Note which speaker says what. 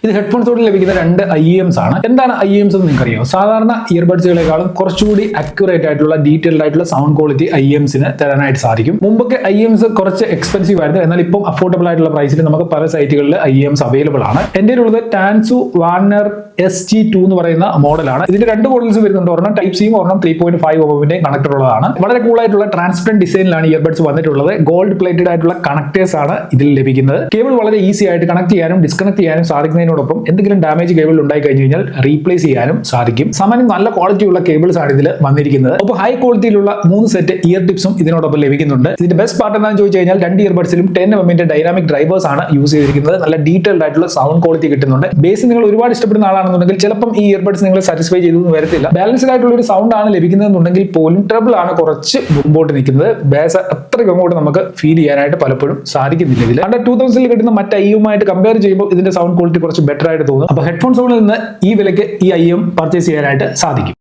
Speaker 1: ഇത് ഹെഡ്ഫോൺസോട് ലഭിക്കുന്ന രണ്ട് IEMs ആണ്. എന്താണ് IEMs എന്ന് നിങ്ങൾക്കറിയോ? സാധാരണ ഇയർബഡ്സുകളെക്കാളും കുറച്ചുകൂടി അക്യുറേറ്റ് ആയിട്ടുള്ള ഡീറ്റെയിൽഡ് ആയിട്ടുള്ള സൗണ്ട് ക്വാളിറ്റി IEMsന് തരാനായിട്ട് സാധിക്കും. മുമ്പൊക്കെ IEMs കുറച്ച് എക്സ്പെൻസീവ് ആയിരുന്നു, എന്നാൽ ഇപ്പം അഫോർഡബിൾ ആയിട്ടുള്ള പ്രൈസിൽ നമുക്ക് പല സൈറ്റുകളിൽ IEMs അവൈലബിൾ ആണ്. എൻ്റെ ഉള്ളത് ടാൻസു വാർണർ SG2 എന്ന് പറയുന്ന മോഡലാണ്. ഇതിന്റെ രണ്ട് മോഡൽസ് വരുന്നുണ്ട്. ഒരെണ്ണം ടൈപ്പ് സിയും ഒരെണ്ണം 3.5 ഓമിന്റെ കണക്ടർ ഉള്ളതാണ്. വളരെ കൂൾ ആയിട്ടുള്ള ട്രാൻസ്പെറന്റ് ഡിസൈനിലാണ് ഇയർബഡ്സ് വന്നിട്ടുള്ളത്. ഗോൾഡ് പ്ലേറ്റഡ് ആയിട്ടുള്ള കണക്ടേഴ്സ് ആണ് ഇതിൽ ലഭിക്കുന്നത്. കേബിൾ വളരെ ഈസി ആയിട്ട് കണക്ട് ചെയ്യാനും ഡിസ്കണക്ട് ചെയ്യാനും സാധിക്കുന്നതിനോടൊപ്പം എന്തെങ്കിലും ഡാമേജ് കേബിൾ ഉണ്ടായി കഴിഞ്ഞു കഴിഞ്ഞാൽ റീപ്ലേസ് ചെയ്യാനും സാധിക്കും. സാമാന്യം നല്ല ക്വാളിറ്റി ഉള്ള കേബിൾസ് ആണ് ഇതിൽ വന്നിരിക്കുന്നത്. അപ്പോൾ ഹൈ ക്വാളിറ്റിയിലുള്ള 3 സെറ്റ് ഇയർ ടിപ്സും ഇതിനോടൊപ്പം ലഭിക്കുന്നുണ്ട്. ഇതിന്റെ ബെസ്റ്റ് പാർട്ട് എന്താണെന്ന് ചോദിച്ചു കഴിഞ്ഞാൽ രണ്ട് ഇയർബഡ്സിലും 10mm ഡൈനാമിക് ഡ്രൈവേഴ്സ് ആണ് യൂസ് ചെയ്തിരിക്കുന്നത്. നല്ല ഡീറ്റെയിൽഡ് ആയിട്ടുള്ള സൗണ്ട് ക്വാളിറ്റി കിട്ടുന്നുണ്ട്. ബേസ് നിങ്ങൾ ഒരുപാട് ഇഷ്ടപ്പെടുന്ന ആളാണെന്നുണ്ടെങ്കിൽ ചിലപ്പം ഈ ഇയർബഡ്സ് നിങ്ങൾ സാറ്റിസ്ഫൈ ചെയ്തൊന്നും വരത്തില്ല. ബാലൻസ്ഡ് ആയിട്ടുള്ള ഒരു സൗണ്ട് ആണ് ലഭിക്കുന്നതെന്നുണ്ടെങ്കിൽ പോലും ട്രബിൾ ആണ് കുറച്ച് മുമ്പോട്ട് നിൽക്കുന്നത്. ബേസ് അത്രയ്ക്ക് അങ്ങോട്ട് നമുക്ക് ഫീൽ ചെയ്യാനായിട്ട് പലപ്പോഴും സാധിക്കുന്നില്ല. ഇതിൽ 2000 കിട്ടുന്ന മറ്റ് IEMുമായിട്ട് കമ്പയർ ചെയ്യുമ്പോൾ ഇതിന്റെ സൗണ്ട് ക്വാളിറ്റി കുറച്ച് ബെറ്റർ ആയിട്ട് തോന്നും. അപ്പോൾ ഹെഡ്ഫോൺസുകളിൽ നിന്ന് ഈ വിലയ്ക്ക് ഈ IEM പർച്ചേസ് ചെയ്യാനായിട്ട് സാധിക്കും.